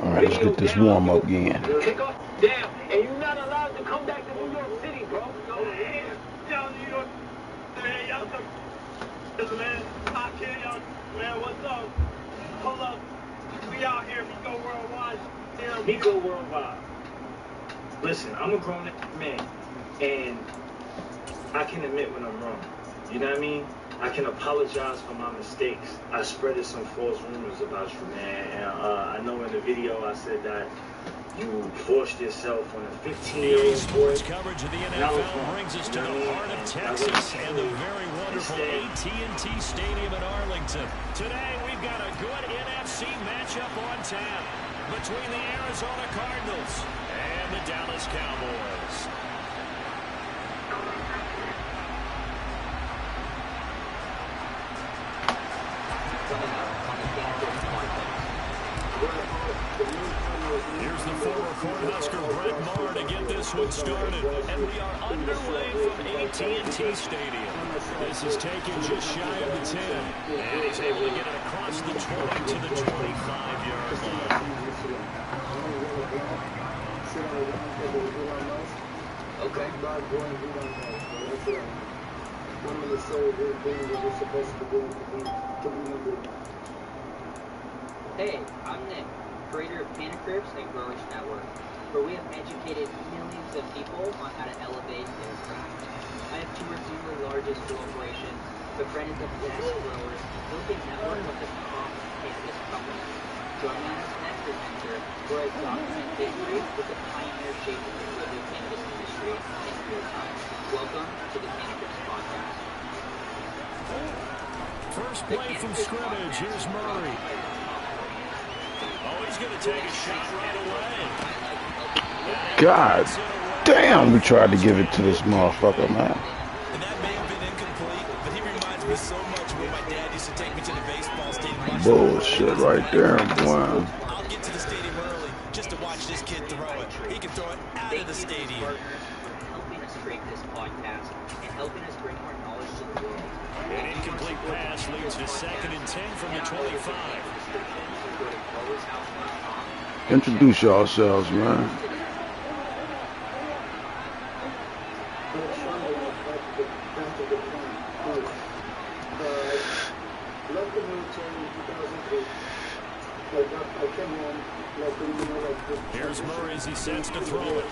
All right, let's get this warm up again. Damn, and you're not allowed to come back to New York City, bro. Yo, New York, man, y'all come. Listen, man, I can't, y'all, man, what's up? Hold up. We out here, we go worldwide. We go worldwide. Listen, I'm a grown man, and I can admit when I'm wrong. You know what I mean? I can apologize for my mistakes. I spreaded some false rumors about you, man. And I know in the video I said that you forced yourself on a 15-year-old sports coverage of the NFL brings us to the heart of Texas and the very wonderful AT&T Stadium in Arlington. Today we've got a good NFC matchup on tap between the Arizona Cardinals and the Dallas Cowboys. Here's the former Cornhusker Brett Maher to get this one started. And we are underway from AT&T Stadium. This is taken just shy of the 10. And he's able to get it across the 20 to the 25-yard line. Okay. Hey, I'm Nick, creator of Panacrips and Growers Network, where we have educated millions of people on how to elevate their craft. I have toured some of the largest corporations, befriended the best growers, and built a network with the top cannabis companies. Join me on this next adventure, where I document history with the pioneer shaping the global cannabis industry in real time. Welcome to the Panacrips Podcast. First play from scrimmage. Here's Murray. Oh, he's going to take a shot right away. God damn, we tried to give it to this motherfucker, man. And that may have been incomplete, but he reminds me so much of when my dad used to take me to the baseball stadium. Bullshit right there, boy. I'll get to the stadium early just to watch this kid throw it. He can throw it out of the stadium. Helping us create this podcast and helping us bring more knowledge to the world. An incomplete pass leads to 2nd and 10 from the 25. Introduce yourselves, man. Here's Murray as he sets to throw it.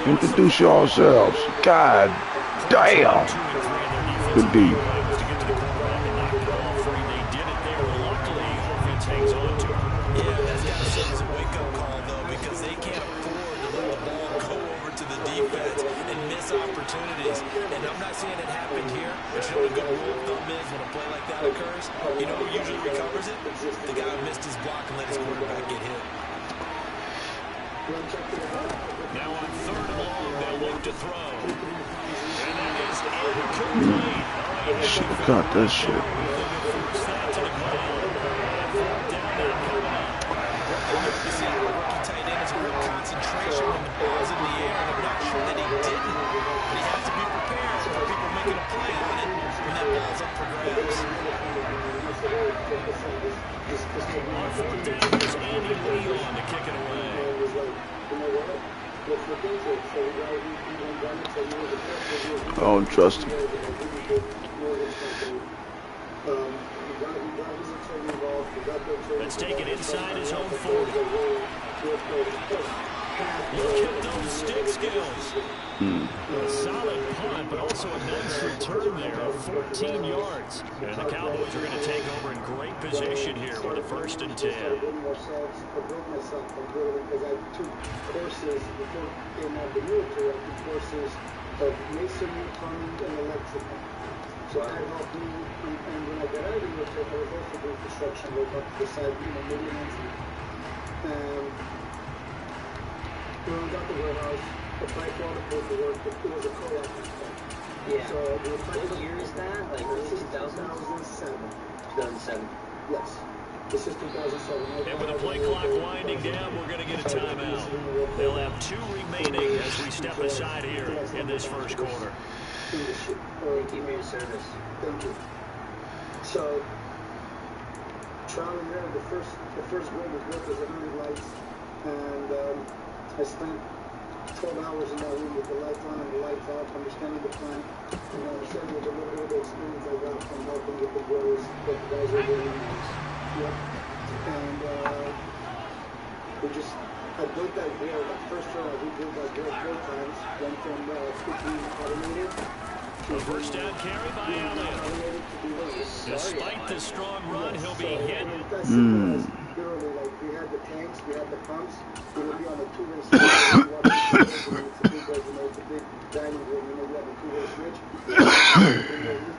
Introduce yourselves. God damn. Good D. Opportunities, and I'm not saying it happened here, but you know what a good rule of thumb is when a play like that occurs? You know who usually recovers it? The guy who missed his block and let his quarterback get hit. Now on 3rd and long, they'll look to throw. And that is incomplete. Got that shit. Force that to the ground. Down there coming up. You see, a rookie tight end is a real concentration when the ball's in the air, and I'm not sure that he didn't. But he has to be prepared for people making a play on it when that ball's up for grabs. On 4th down, there's Andy Lee on to kick it away. I don't trust him. Let's take it inside his own 40. Look at those stick skills. A solid punt, but also a nice return there of 14 yards. And the Cowboys are going to take over in great position here with a 1st and 10. I broke myself because I took courses before I came out of the military. I took courses of masonry, plumbing, and electrical. So I helped me, and when I got out of the military, I was also doing construction work up the side, maintenance. When we got the warehouse, applied for all the paperwork, it was a co-op. Yeah. So what year is that? Like early 2007. 2007. Yes. This is 2007. And with the play clock winding down, we're going to get a timeout. They'll have 2 remaining as we step aside here in this 1st quarter. Thank you for your service. Thank you. So, trial and error. The first grade was work as 100 lights, and I spent 12 hours in that room with the lights on and the lights off, understanding the plant, and understanding with a little bit of the experience I got from helping with the growers, but the guys are really nice. Yep. And I built that grill. That first trial, we built that grill 4 times. Went from quickly automated. A first down carry by Elliott. Despite the strong run, he'll be hit. Literally, like, we had the tanks, we had the pumps. We would be on a 2-way switch. It's a big dining room. You know, we have a 2-way switch. We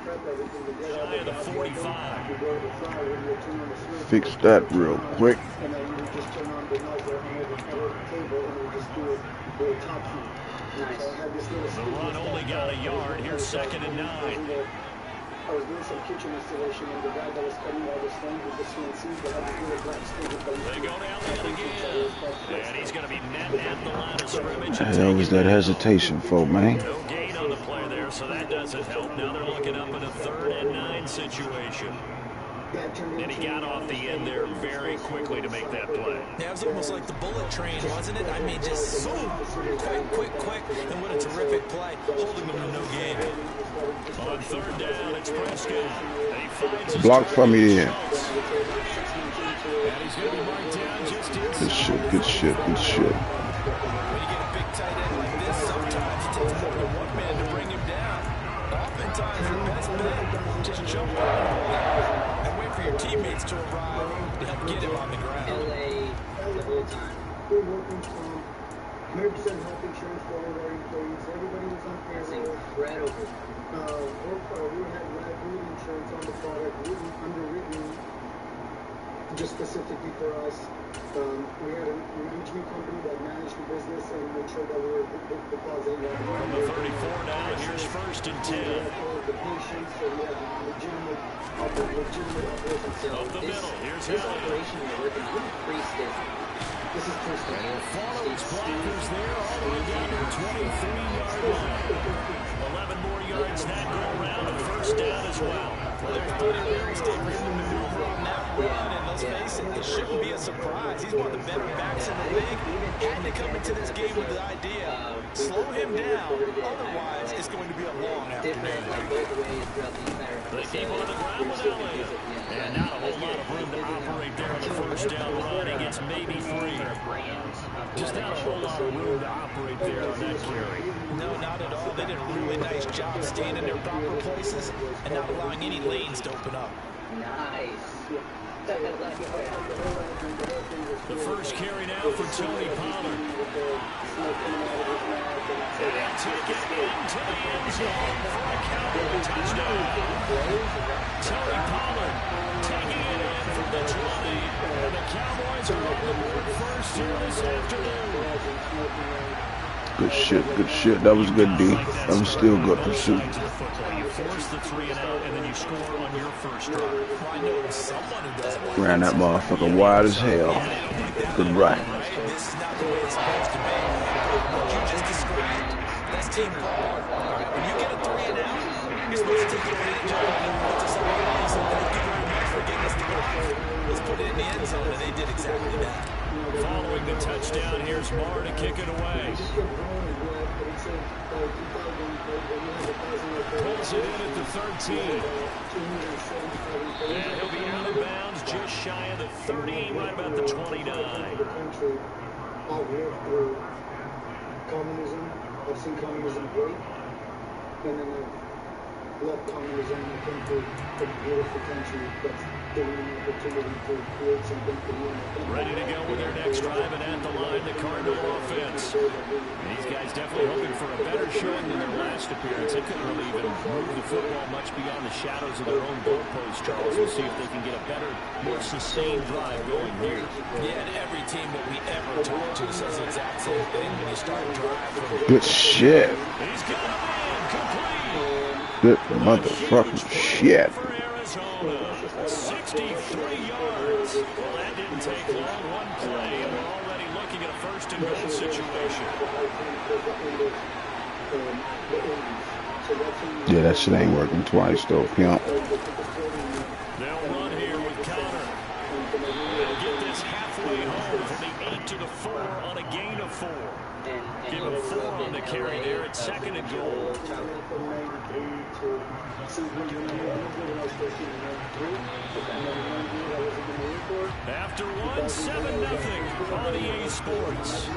prep everything to get out of the 45. We go to the front, we would turn on the switch. Fix that real quick. And then we would just turn on the nozzle and over the table, and we would just do it top heat. Nice. The run only got a yard. Here's 2nd and 9. I was doing some kitchen installation, and the guy that was cutting all the stones with the CNCs, they had this little black stick with the... They go down the again. And he's going to be net at the line of scrimmage. The hell was that hesitation for, man? No gain on the play there, so that doesn't help. Now they're looking up in a 3rd and 9 situation. And he got off the end there very quickly to make that play. Yeah, it was almost like the bullet train, wasn't it? I mean, just boom, quick, and what a terrific play, holding them to no gain. On 3rd down, it's Prescott. Block from me in. And he's going to be marked down just inside. Good shit. When you get a big tight end like this, sometimes it takes more than one man to bring him down. Oftentimes, your best bet, just jump on and wait for your teammates to arrive to help get him on the ground. LA the whole time. We're working from 100% health insurance for all of our employees. Everybody was on That's payroll. incredible. We had liability insurance on the product, underwritten just specifically for us. We had a management company that managed the business and made sure that we were depositing our From the 34 now, here's 1st and 10. the patients, so we had legitimate operations. So Up the middle, here's this Elliott. operation you're working on, priest is. This is Tristan. And he'll follow his blockers there all the way down to the 23-yard line. 11 more yards that go around, a 1st down as well. Well, there's plenty of real estate for him to maneuver on that run, and let's face it, it shouldn't be a surprise. He's one of the better backs in the league. Had to come into this game with the idea, slow him down, otherwise it's going to be a long afternoon. They keep on the ground with Elliott. And not a whole lot of room to operate there on the 1st down run. He gets maybe 3. Just not a whole lot of room to operate there on that carry. No, not at all. They did a really nice job staying in their proper places and not allowing any lanes to open up. Nice. The first carry now for Tony Pollard. And they'll take it into the end zone for a Cowboy touchdown. Tony Pollard taking it in from the 20. And the Cowboys are on the board first here this afternoon. Good shit. That was good, D. That was still good pursuit. You force the 3 and out, and then you score on your first drive. I know someone who doesn't want Ran that motherfucker wide as hell. Good run. this is not the way it's supposed to be. What you just described, that's teamwork. When you get a 3 and out, you're supposed to take advantage of it. It's a solid base, and thank you very much for getting us the drive. Let's put it in the end zone, and they did exactly that. Following the touchdown, here's Marr to kick it away. Pulls it in at the 13. And he'll be out of bounds just shy of the 30, right about the 29. The country, I've lived through communism. I've seen communism break. And then I've left communism and came to a beautiful country that's giving me an opportunity to create something for me. Ready to go with their next drive, and at the line, the Cardinal offense. These guys definitely hoping for a better showing than their last appearance. They couldn't really even move the football much beyond the shadows of their own goalpost, Charles. We'll see if they can get a better, more sustained drive going here. Yeah, and every team that we ever talk to says the exact same thing when you start a drive from Good shit. He's got a man complete. Good motherfucking shit. For Arizona, 63 yards. Well, that didn't take long. One play, and we're already looking at a 1st and goal situation. Yeah, that shit ain't working twice though, pimp. They'll run here with Connor. Get this halfway home from the 8 to the 4 on a gain of 4. Give him 4 on the carry there at 2nd and goal. After 1, 7-0 on EA Sports.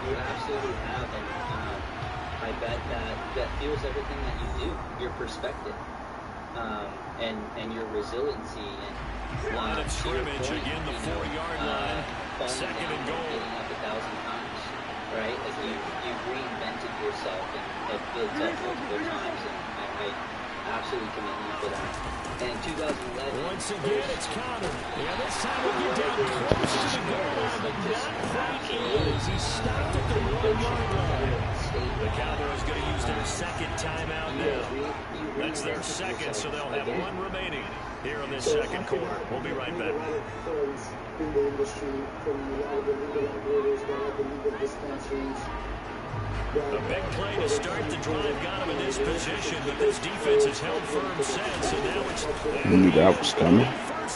You absolutely have, and I bet that fuels everything that you do, your perspective, and your resiliency, and line of scrimmage again, the 4-yard line, 2nd and goal. Getting up 1,000 times, right? As you've reinvented yourself and have built up multiple times, and I absolutely commend you for that. And in 2011, once again, it's Connor. Yeah, this time we'll get down close to the goal line, but not quite in as he stopped at the 1-yard line. The Cowboys going to use their 2nd timeout now. That's their 2nd, so they'll have 1 remaining here in this 2nd quarter. We'll be right back. In the industry, from a lot of the legal operators, a lot of the legal dispensaries. A big play to start the drive got him in this position, but this defense has held firm since, and now it's... You knew that was coming.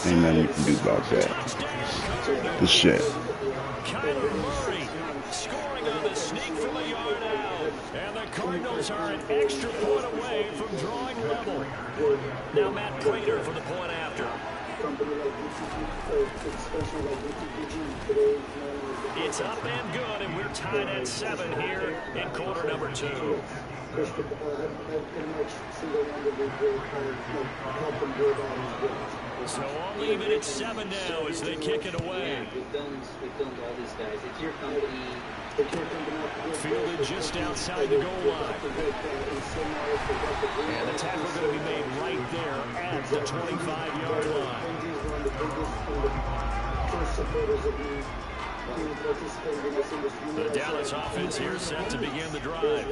Ain't nothing you can do about that. This shit. Kyler Murray scoring on the sneak from a yard out. And the Cardinals are an extra point away from drawing level. Now Matt Prater for the point after. It's up and good, and we're tied at 7 here in quarter number 2. So I'll leave it at 7 now as they kick it away. We filmed all these guys. It's your company. Fielded just outside the goal line. And the tackle going to be made right there at the 25-yard line. The Dallas offense here set to begin the drive.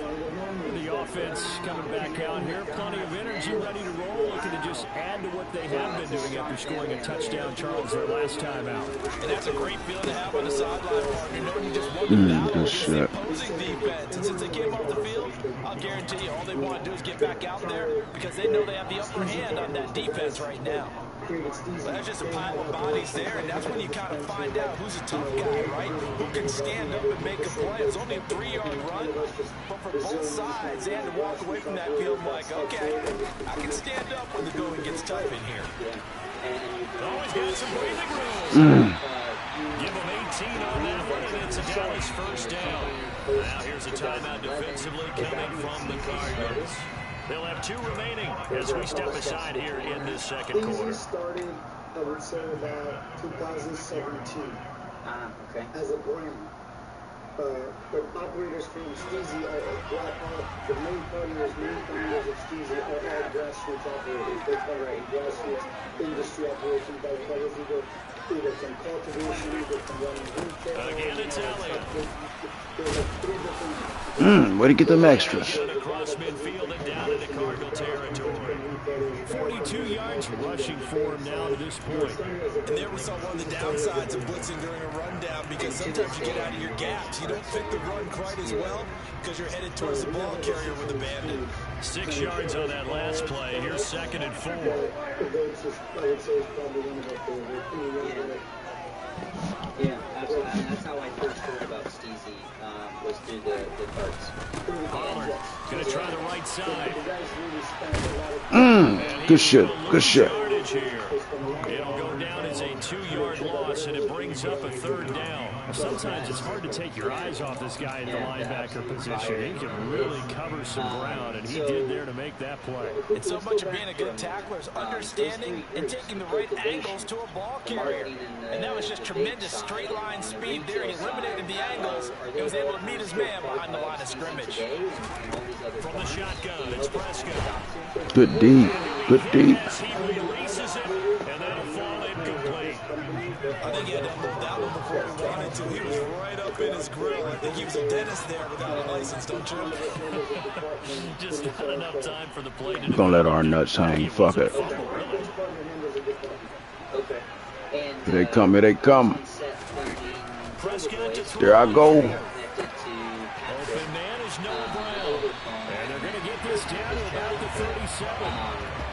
The offense coming back out here, plenty of energy, ready to roll, looking to just add to what they have been doing after scoring a touchdown, Charles, their last time out. And that's a great feeling to have on the sideline, partner, knowing you just won the battle against the opposing defense. And since they came off the field, I'll guarantee you all they want to do is get back out there because they know they have the upper hand on that defense right now. Well, there's just a pile of bodies there, and that's when you kind of find out who's a tough guy, right? Who can stand up and make a play. It's only a 3-yard run, but for both sides, they had to walk away from that field like, okay, I can stand up when the going gets tough in here. Always got some breathing room. Give them 18 on that one, and it's a Dallas first down. Now here's a timeout defensively coming from the Cardinals. They'll have 2 remaining as we step aside here in this 2nd quarter. Started, I would say, about 2017 as a brand. But operators from Steezy are the main partners of Steezy are all grassroots operators. They cover a grassroots industry operation by covers either from cultivation, either from running retail. Again, it's Elliott. There's like 3 different... Where'd he get them extras? Across midfield and down into Cardinal territory. 42 yards rushing for him now to this point. And there we saw one of the downsides of blitzing during a rundown because sometimes you get out of your gaps. You don't fit the run quite as well because you're headed towards the ball carrier with a bandit. 6 yards on that last play. Here's 2nd and 4. Yeah, absolutely. And that's how I first heard about Steezy, was through the carts. Pollard going to try the right side. Good shit. Good shit. It'll go down as a 2-yard loss, and it brings up a 3rd down. Sometimes it's hard to take your eyes off this guy in the linebacker position. He can really cover some ground, and he did there to make that play. And so much of being a good tackler is understanding and taking the right angles to a ball carrier. And that was just tremendous straight line speed there. He eliminated the angles. He was able to meet his man behind the line of scrimmage. From the shotgun, it's Prescott. Good deep. Good deep. He releases it, and that'll fall incomplete. I think he had to unload that one before he wanted to. He was right up in his grill. I think he was a dentist there without a license, don't you? Just not enough time for the play to Gonna let our nuts hang. Fuck it. Here they come. Here they come. There I go. Open man is Noah Brown. And they're going to get this is down to about the 37.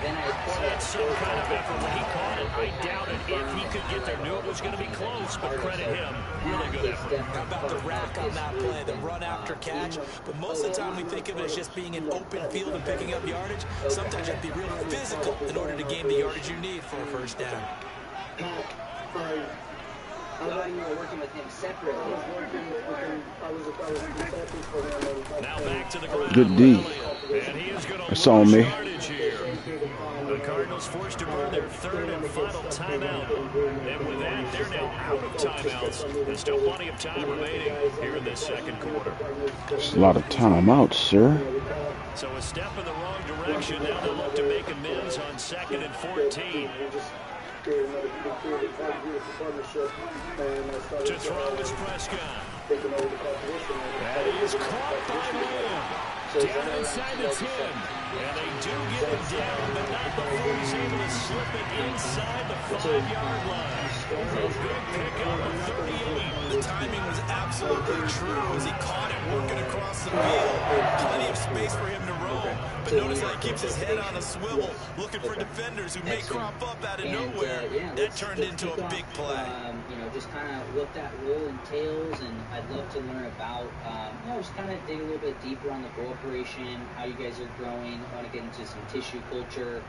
Then I Well, that's some kind of effort. When he caught it, I doubted if he could get there. Knew it was going to be close, but credit him. Really good effort. How about the rack on that play, the run after catch? But most of the time we think of it as just being an open field and picking up yardage. Sometimes you have to be real physical in order to gain the yardage you need for a first down. I thought you were working with him separately. I was working with him. I was consulting for him. Now back to the ground. Good D. And he is going to It's on me. yardage here. The Cardinals forced to burn their third and final timeout. And with that, they're now out of timeouts. There's still plenty of time remaining here in this second quarter. It's a lot of timeouts, sir. So a step in the wrong direction. Now they look to make amends on 2nd and 14. To throw is Prescott. And he is caught by Williams. Down inside the 10. And they do get him down, but not before he's able to slip it inside the 5-yard line. A good pick on the 38. The timing was absolutely true as he caught it working across the field. Plenty of space for him to roam. But notice how he keeps his head on a swivel, looking for defenders who may crop up out of nowhere. That turned into a big play. Just kind of what that role entails, and I'd love to learn about, just kind of dig a little bit deeper on the grow operation, how you guys are growing. I want to get into some tissue culture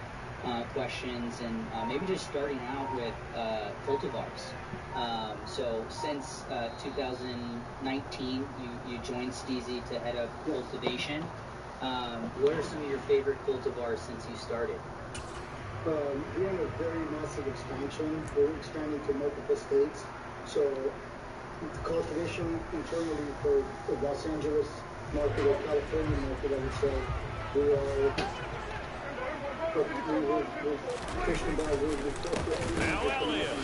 questions, and maybe just starting out with cultivars. So since 2019, you joined Steezy to head up cultivation. What are some of your favorite cultivars since you started? We're in a very massive expansion. We're expanding to multiple states. So cultivation internally for the Los Angeles market or California market, I would say, we're pushing by. Now Elliott.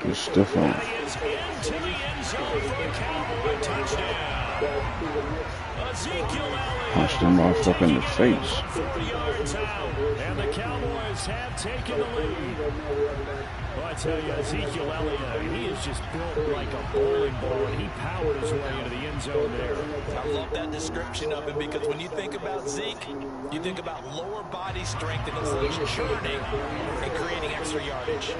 Good stuff on. He is into the end zone for the Cowboy touchdown. Ezekiel Elliott. Punched him motherfucker in the face. 40 yards out, and the Cowboys have taken the lead. Well, I tell you, Ezekiel Elliott, he is just built like a bowling ball, and he powered his way into the end zone there. I love that description of him because when you think about Zeke, you think about lower body strength and it's like churning and creating extra yardage.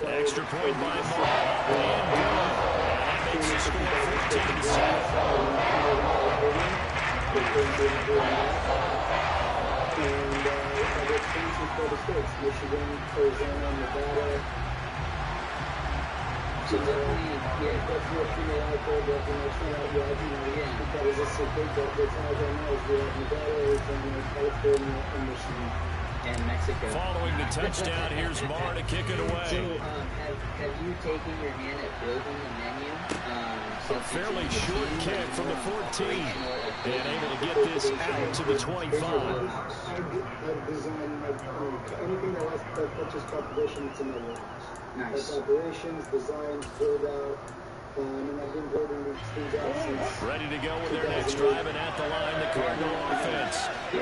Extra point by Moore. And that makes the score 14-7. And I've expansion for the states, Michigan, Arizona, Nevada. So definitely, That's what people out there, but it's not out yet, because it's so big that it's all I know is we have Nevada, Arizona, California, and Michigan. and Mexico. Following the touchdown, here's Marr to kick it away. So, have you taken your hand at building the menu? A fairly short kick from the 14. And able to get this out to the 25. I've designed anything that touches cultivation, it's in my work. Nice. Like operations, design, build out, and I've been building these things out since. Ready to go with their next drive, and at the line, the Cardinal offense. A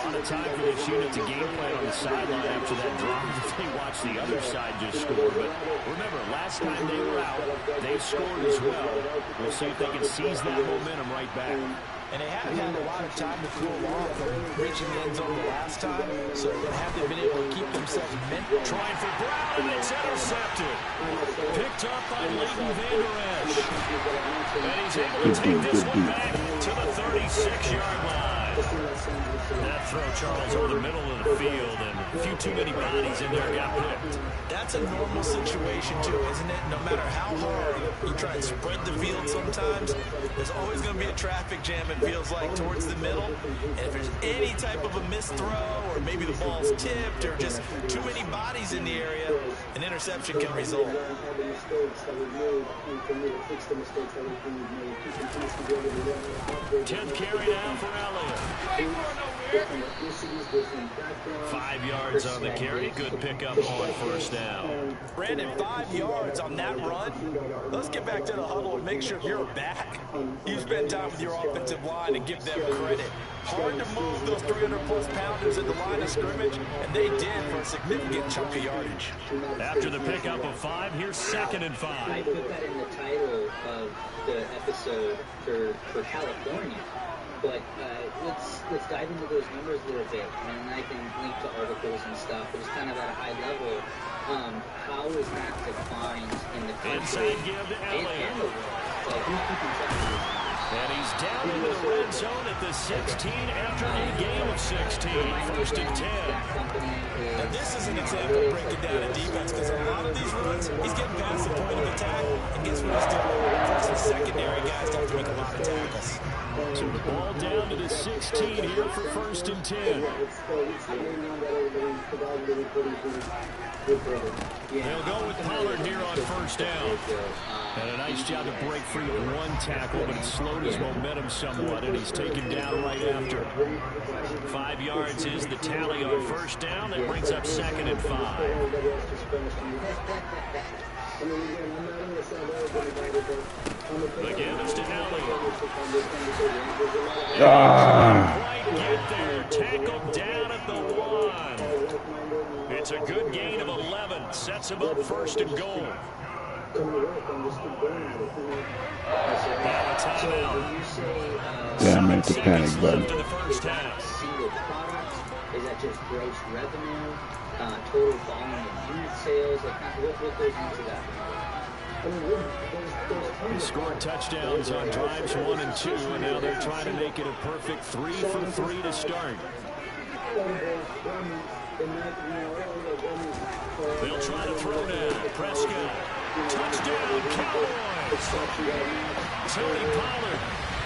lot of time for this unit to game plan on the sideline after that drive. They watch the other side just score. But remember, last time they were out, they scored as well. We'll see if they can seize that momentum right back. And they haven't had a lot of time to cool off from reaching the end zone the last time, so have they been able to keep themselves mental? Trying for Brown, and it's intercepted. Picked up by Leighton Vander Esch. And he's able to take this one back to the 36-yard line. That throw, Charles, over the middle of the field, and a few too many bodies in there got picked. That's a normal situation, too, isn't it? No matter how hard you try and spread the field sometimes, there's always going to be a traffic jam, it feels like, towards the middle. And if there's any type of a missed throw, or maybe the ball's tipped, or just too many bodies in the area, an interception can result. 10th carry now for Elliott. different ethnicities, different backgrounds. 5 yards on the carry. Good pickup on first down. Brandon, 5 yards on that run. Let's get back to the huddle and make sure you're back. You spend time with your offensive line and give them credit. Hard to move those 300-plus pounders at the line of scrimmage, and they did for a significant chunk of yardage. After the pickup of 5, here's 2nd and 5. I put that in the title of the episode for California. But let's dive into those numbers a little bit, and I can link to articles and stuff. It was kind of at a high level. How is that defined in the country Inside give to and Elliott. the world? Like, who's keeping track of this? And he's down into the red zone at the 16 after a game of 16. 1st and 10. Now, this is an example of breaking down a defense because a lot of these runs, he's getting past the point of attack, and guess what he's doing? First and secondary guys have to make a lot of tackles. So the ball down to the 16 here for 1st and 10. They'll go with Pollard here on 1st down. And a nice job to break free of 1 tackle, but it slowed his momentum somewhat, and he's taken down right after. 5 yards is the tally on 1st down. That brings up 2nd and 5. Again, it's to Elliott. Quite get there. Tackled down at the 1. It's a good gain of 11. Sets him up 1st and goal. Damn, make the panic button. Single product? Is that just gross revenue? Total volume of unit sales? Like, what goes into that? He scored touchdowns on drives 1 and 2, and now they're trying to make it a perfect 3 for 3 to start. They'll try to throw now. Prescott. Touchdown, Cowboys. Tony Pollard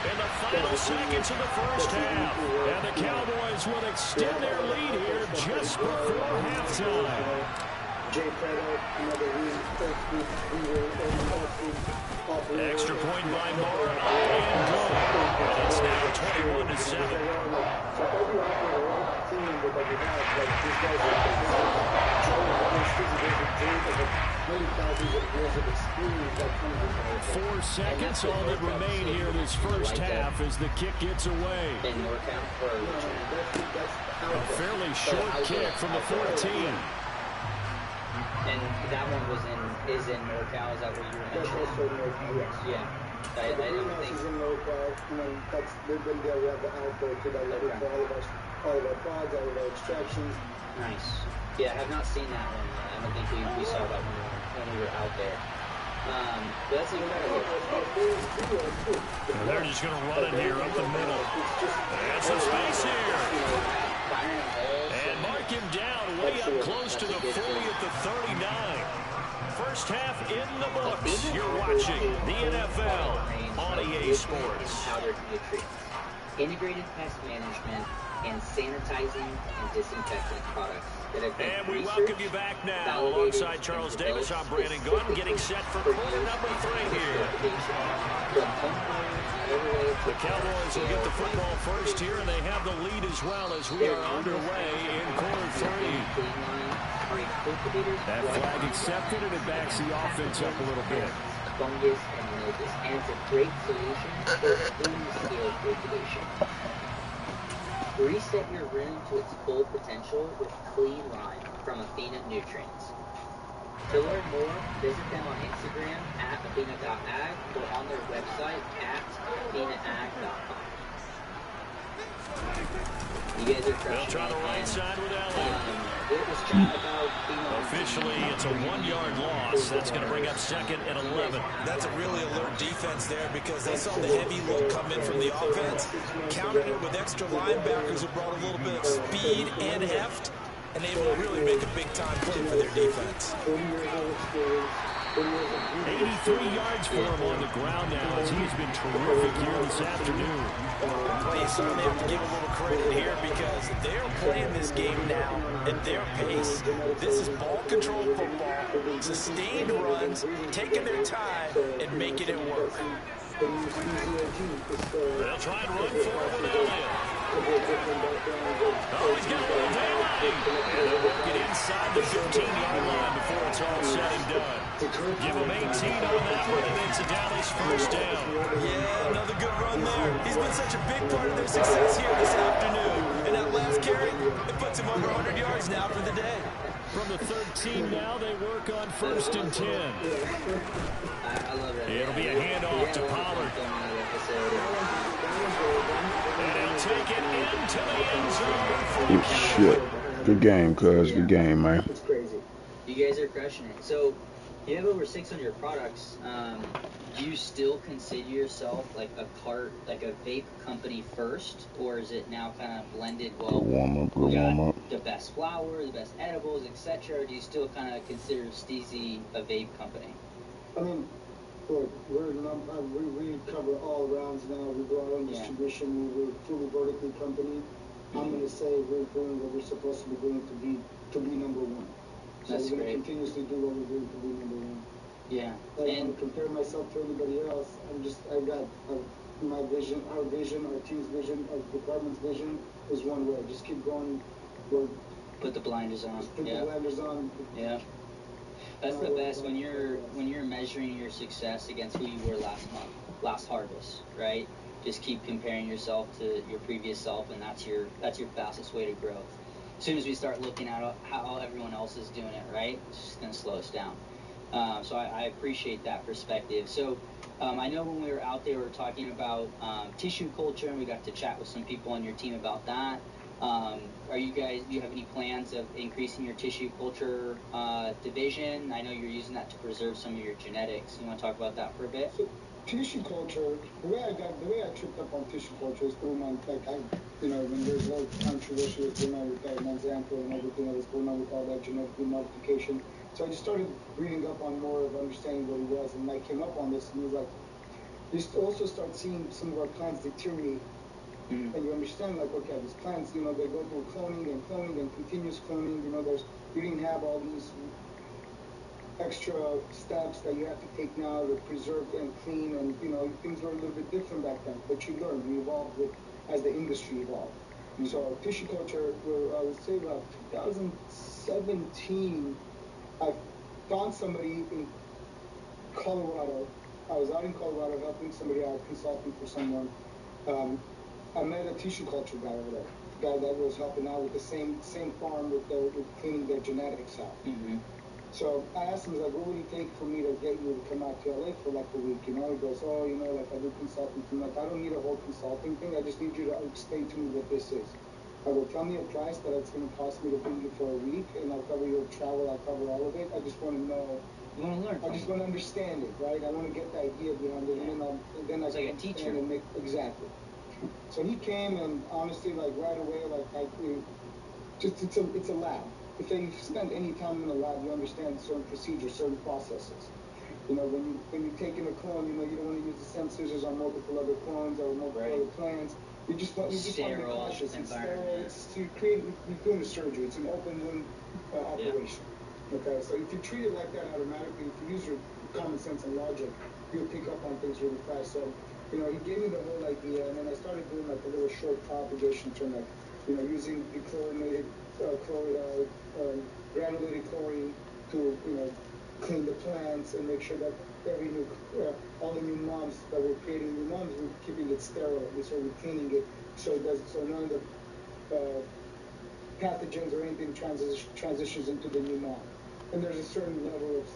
in the final seconds of the 1st half. And the Cowboys will extend their lead here just before halftime. Extra point by Moore. And goal. And it's now 4 seconds, all that remain here this 1st half as the kick gets away. A fairly short kick from the 14. And that one is in NorCal. Is that what you were mentioning? Yeah. I don't think. In NorCal, they've been there. We have the outdoor to that level for all of our pods, all of our extractions. Nice. Yeah, I have not seen that one. I don't think we saw that one when we were out there. But that's incredible. And they're just going to run it here up the middle. And some space here. And mark him down way up close to the 40 at the 39. 1st half in the books. You're watching the NFL on EA Sports. Integrated pest management and sanitizing and disinfectant products that have been and we welcome you back now. Alongside Charles Davis, I'm Brandon Gunn, getting set for quarter number 3 here. The Cowboys will get the football first here, and they have the lead as well as we are underway in quarter 3. That flag accepted, and it backs the offense up a little bit. Fungus and mildew, and it's a great solution for full-scale cultivation. Reset your room to its full potential with Clean Lime from Athena Nutrients. To learn more, visit them on Instagram at athena.ag or on their website at athenaag.com. You guys are crushing. They'll try the right side with Elliott. Officially, it's a 1-yard loss. That's going to bring up 2nd and 11. That's a really alert defense there because they saw the heavy look come in from the offense, countered it with extra linebackers who brought a little bit of speed and heft, and able to really make a big-time play for their defense. 83 yards for him on the ground now as he has been terrific here this afternoon. Well, you certainly have to give a little credit here because they're playing this game now at their pace. This is ball control football, sustained runs, taking their time and making it work. They'll try and run forward with Elliott. couple of different backgrounds. Oh, he's got a little daylight. And they'll work it inside the 15-yard line before it's all said and done. Give him 18 on that one, and it's a Dallas first down. Yeah, another good run there. He's been such a big part of their success here this afternoon. And that last carry, it puts him over 100 yards now for the day. From the 13 now, they work on 1st and 10. I love it. It'll be a handoff to Pollard. And he'll take it into the end zone. Good shit. Good game, cuz. Good game, man. It's crazy. You guys are crushing it. So, you have over 600 products. Do you still consider yourself like a vape company first, or is it now kind of blended? Well, Good warm up. The best flour, the best edibles, etc. Or do you still kind of consider Steezy a vape company? I mean, look, we cover all rounds now. We do our own distribution. We're a fully vertically company. I'm going to say we're doing what we're supposed to be doing to be number one. So That's we're going to great. continuously do what we're doing to be number one. Yeah. I don't want to compare myself to anybody else. I got my vision, our team's vision, our department's vision is one way. Just keep going. Put the blinders on. Put the blinders on. Yeah. That's the best when you're measuring your success against who you were last harvest, right? Just keep comparing yourself to your previous self, and that's your fastest way to growth. As soon as we start looking at how everyone else is doing it, right, it's just going to slow us down. So I appreciate that perspective. So I know when we were out there, we were talking about tissue culture, and we got to chat with some people on your team about that. Do you have any plans of increasing your tissue culture division? I know you're using that to preserve some of your genetics. You want to talk about that for a bit? So, tissue culture, the way I tripped up on tissue culture is through when there's a lot of controversy with Monsanto and everything that was going on with all that genetic modification. So I just started reading up on more of understanding what it was, and I came up on this, and it was like, you also start seeing some of our plants deteriorate. And you understand, like, okay, these plants, they go through cloning and continuous cloning. You didn't have all these extra steps that you have to take now to preserve and clean, and things were a little bit different back then. But you learn, you evolved as the industry evolved. And so tissue culture, I would say about 2017, I found somebody in Colorado. I was out in Colorado helping somebody out, consulting for someone. I met a tissue culture guy over there, guy that was helping out with the same farm with cleaning their genetics out. Mm-hmm. So I asked him, like, what would it take for me to get you to come out to LA for like a week? He goes, like I do consulting. I'm like, I don't need a whole consulting thing. I just need you to explain to me what this is. I go, tell me a price that it's going to cost me to bring you for a week, and I'll cover your travel. I'll cover all of it. I just want to know. You want to learn. I just want to understand it, right? I want to get the idea behind it, and then I like a teacher. Exactly. So he came, and honestly, like right away, it's a lab. If you spend any time in a lab, you understand certain procedures, certain processes. When you take in a clone, you don't want to use the same scissors on multiple other clones or multiple other plants. You just want to be cautious. It's sterile. You're doing a surgery. It's an open wound operation. Okay, so if you treat it like that automatically, if you use your common sense and logic, you'll pick up on things really fast. So, he gave me the whole idea, and then I started doing like a little short propagation term, like, using dechlorinated granulated chlorine to, clean the plants and make sure that all the new moms that we're creating new moms, we're keeping it sterile, and so we're cleaning it so none of the pathogens or anything transitions into the new mom. And there's a certain level of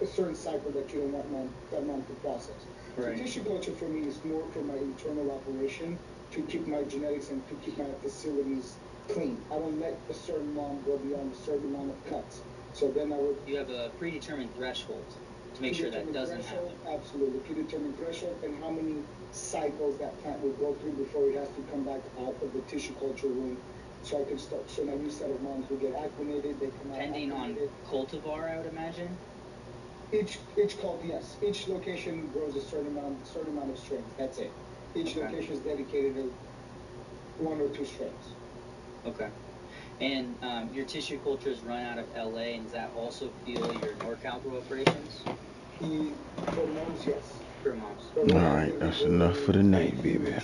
a certain cycle that you don't want that mom to process. Right. So tissue culture for me is more for my internal operation to keep my genetics and to keep my facilities clean. I don't let a certain mom go beyond a certain amount of cuts. So then you have a predetermined threshold to make sure that doesn't happen. Absolutely, predetermined threshold, and how many cycles that plant will go through before it has to come back out of the tissue culture room. So I can start. So my new set of moms will get acclimated. They come out. Depending on cultivar, I would imagine. Each location grows a certain amount of strains. That's it. Each location is dedicated to 1 or 2 strains. Okay. And your tissue culture is run out of LA, and does that also fuel your NorCal grow operations? For moms, yes. For moms. All right, that's enough for the night, baby.